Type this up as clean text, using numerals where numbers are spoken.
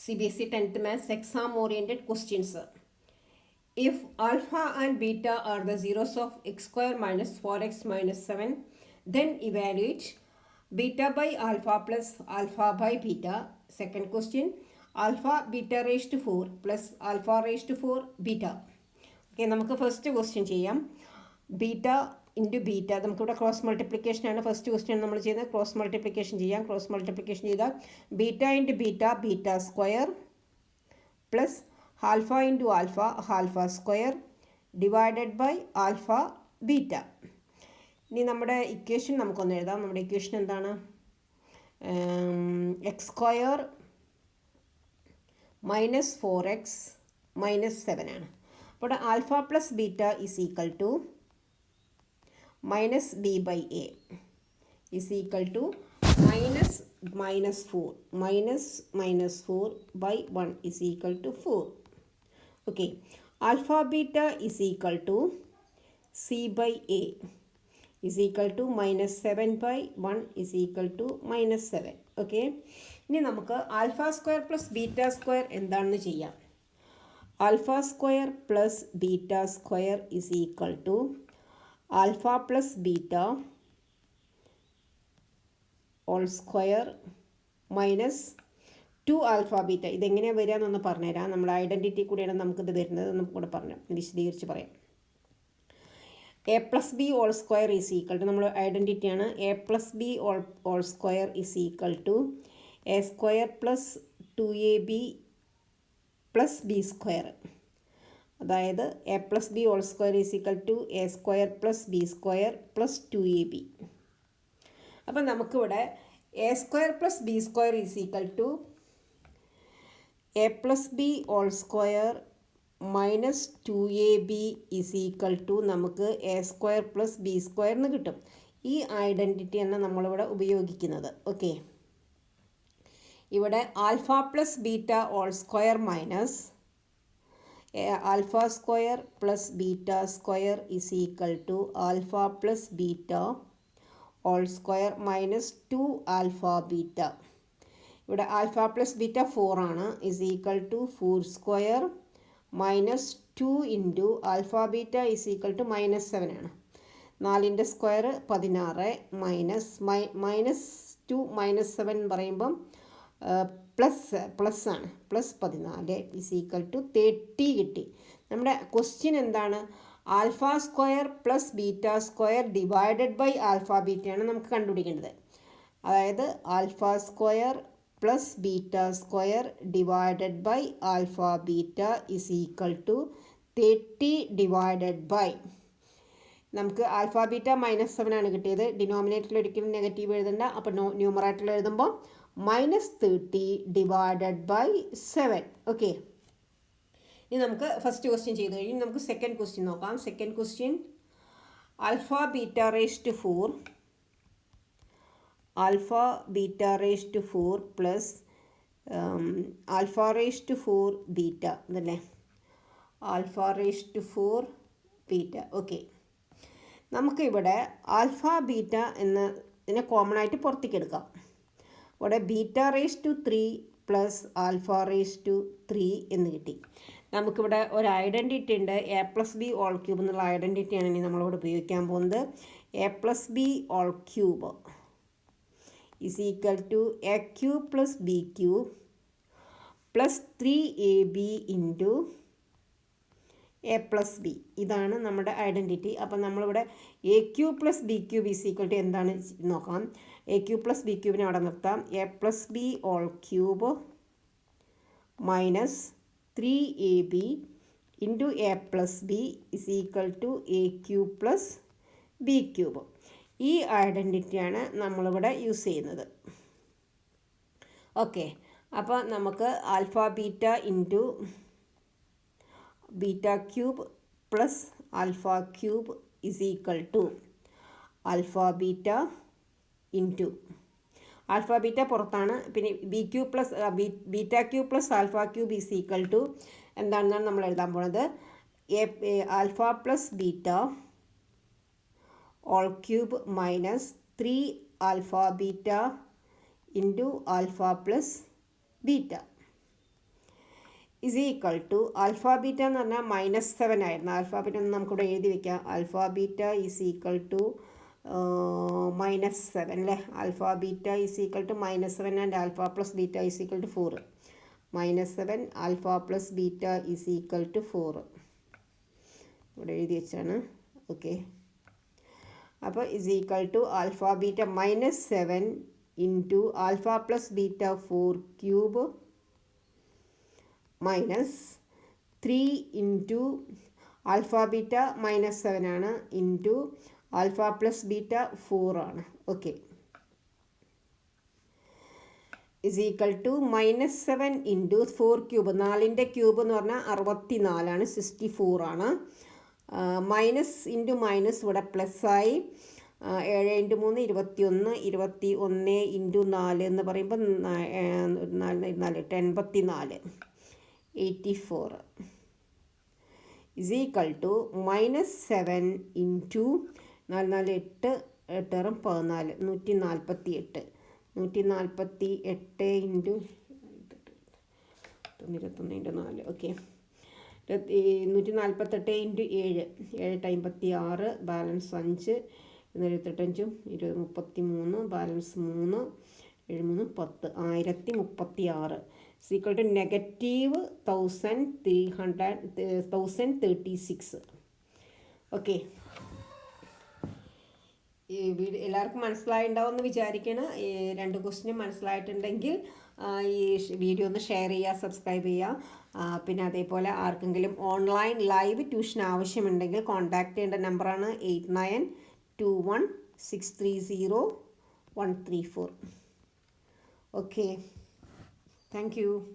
CBSE 10th Maths exam oriented questions. If alpha and beta are the zeros of x square minus 4x minus 7, then evaluate beta by alpha plus alpha by beta. Second question, alpha beta raised to 4 plus alpha raised to 4 beta. Okay, നമുക്ക് first question ചെയ്യാം. Beta into beta, നമുക്കിവിടെ cross multiplication ആണ് first question നമ്മൾ ചെയ്യുന്നത്. Cross multiplication ചെയ്യാം. Cross multiplication ചെയ്താൽ beta into beta beta square plus alpha into alpha alpha square divided by alpha beta. ഇനി നമ്മുടെ ഇക്വേഷൻ നമുക്കൊന്ന് എഴുതാം. നമ്മുടെ ഇക്വേഷൻ എന്താണ്? X square minus 4x minus 7 ആണ്. അപ്പോൾ alpha plus beta is equal to minus B by A is equal to minus 4 minus 4 by 1 is equal to 4. Okay, alpha beta is equal to C by A is equal to minus 7 by 1 is equal to minus 7. Okay, ഇനി നമുക്ക് alpha square plus beta square എന്താണെന്ന് ചെയ്യാം. Alpha square plus beta square is equal to alpha plus beta whole square minus 2 alpha beta. ഇതെങ്ങനെയാണ് വരിക എന്നൊന്ന് പറഞ്ഞുതരാം. നമ്മുടെ identity കൂടിയാണ് നമുക്കിത് വരുന്നത്. നമുക്ക് കൂടെ പറഞ്ഞു വിശദീകരിച്ച് പറയാം. A plus B whole square is equal to, നമ്മൾ ഐഡൻറ്റിറ്റിയാണ്. A plus B whole square is equal to A square plus 2ab plus B square. അതായത് A plus B whole square is equal to A square plus B square plus 2ab. അപ്പം നമുക്കിവിടെ A square plus B square is equal to A plus B whole square minus 2ab is equal to നമുക്ക് A square plus B square എന്ന് കിട്ടും. ഈ ഐഡൻറ്റിറ്റിയാണ് നമ്മളിവിടെ ഉപയോഗിക്കുന്നത്. Okay, ഇവിടെ alpha plus beta whole square minus alpha square plus beta square is equal to alpha plus beta whole square minus 2 alpha beta. ഇവിടെ alpha plus beta 4 ആണ്, is equal to 4 square minus 2 into alpha beta is equal to minus 7 ആണ്. 4ൻ്റെ square 16 minus 2 minus 7 എന്ന് പറയുമ്പം plus ആണ്, plus 14 is equal to 30 കിട്ടി. നമ്മുടെ question എന്താണ്? Alpha square plus beta square divided by alpha ബീറ്റയാണ് നമുക്ക് കണ്ടുപിടിക്കേണ്ടത്. അതായത് alpha square plus beta square divided by alpha beta is equal to 30 divided by, നമുക്ക് ആൽഫ ബീറ്റ മൈനസ് 7 ആണ് കിട്ടിയത്. ഡിനോമിനേറ്ററിൽ ഒരിക്കലും നെഗറ്റീവ് എഴുതണ്ട. അപ്പോൾ ന്യൂമറേറ്ററിൽ എഴുതുമ്പോൾ മൈനസ് 30 ഡിവൈഡഡ് ബൈ 7. ഓക്കെ, ഇനി നമുക്ക് ഫസ്റ്റ് ക്വസ്റ്റ്യൻ ചെയ്ത് കഴിഞ്ഞ് നമുക്ക് സെക്കൻഡ് ക്വസ്റ്റ്യൻ നോക്കാം. Second question, alpha beta raise to 4 alpha beta raise to 4 plus alpha raise to 4 beta എന്നല്ലേ, alpha raise to 4 beta. Okay, നമുക്കിവിടെ ആൽഫ ബീറ്റ എന്നതിനെ കോമൺ ആയിട്ട് പുറത്തേക്ക് എടുക്കാം. ഇവിടെ beta raise to 3 plus alpha raise to 3 എന്ന് കിട്ടി. നമുക്കിവിടെ ഒരു ഐഡൻറ്റിറ്റി ഉണ്ട്, A plus B whole cube എന്നുള്ള ഐഡൻറ്റിറ്റിയാണ് ഇനി നമ്മളിവിടെ ഉപയോഗിക്കാൻ പോകുന്നത്. A plus B whole cube is equal to A cube plus B cube plus 3ab into A plus B. ഇതാണ് നമ്മുടെ ഐഡൻറ്റിറ്റി. അപ്പം നമ്മളിവിടെ A cube plus B cube is equal to എന്താണ് നോക്കാം. എ ക്യൂബ് പ്ലസ് ബി ക്യൂബിനെ അവിടെ നിർത്താം. A plus B whole cube minus 3ab into A plus B is equal to A cube plus B cube. ഈ ഐഡൻറ്റിറ്റിയാണ് നമ്മളിവിടെ use ചെയ്യുന്നത്. Okay, അപ്പോൾ നമുക്ക് alpha beta into beta cube plus alpha cube is equal to alpha beta into alpha beta പുറത്താണ്, പിന്നെ B cube plus beta cube plus alpha cube is equal to എന്താണെന്നാണ് നമ്മൾ എഴുതാൻ പോണത്. Alpha plus beta whole cube minus 3 alpha beta into alpha plus beta. Is equal to alpha beta എന്ന് പറഞ്ഞാൽ -7 ആയിരുന്നു. Alpha beta ഒന്ന് നമുക്കിവിടെ എഴുതി വെക്കാം. Alpha beta is equal to -7 അല്ലേ. Alpha beta is equal to -7 and alpha plus beta is equal to 4. -7 alpha plus beta is equal to 4 ഇവിടെ എഴുതി വെച്ചാണ്. ഓക്കെ, അപ്പോൾ is equal to alpha beta -7 into alpha plus beta 4 cube -3 into alpha beta -7 ആണ് into alpha plus beta 4 ആണ്. Okay, is equal to -7 into 4 cube, 4ൻ്റെ cube എന്ന് പറഞ്ഞാൽ 64 ആണ്, 64 ആണ്. മൈനസ് ഇൻറ്റു മൈനസ് ഇവിടെ പ്ലസ്സായി. 7 ഇൻറ്റു 3 21, 21 ഇൻറ്റു 4 എന്ന് പറയുമ്പോൾ 84, 84 is equal to -7 into 4 4 8 8 14 148, 148 into 21 into 4. Okay, 148 into 7, 7 56, balance 5, 75 20 33, balance 3, 7 3 10, 1036 equal to -1036. Okay, ഈ വീഡിയോ എല്ലാവർക്കും മനസ്സിലായിട്ടുണ്ടാവുമെന്ന് വിചാരിക്കണം. ഈ 2 ക്വസ്റ്റ്യനും മനസ്സിലായിട്ടുണ്ടെങ്കിൽ ഈ വീഡിയോ ഒന്ന് ഷെയർ ചെയ്യുക, സബ്സ്ക്രൈബ് ചെയ്യുക. പിന്നെ അതേപോലെ ആർക്കെങ്കിലും ഓൺലൈൻ ലൈവ് ട്യൂഷൻ ആവശ്യമുണ്ടെങ്കിൽ കോൺടാക്റ്റ് ചെയ്യേണ്ട നമ്പറാണ് 8921630134. Okay, thank you.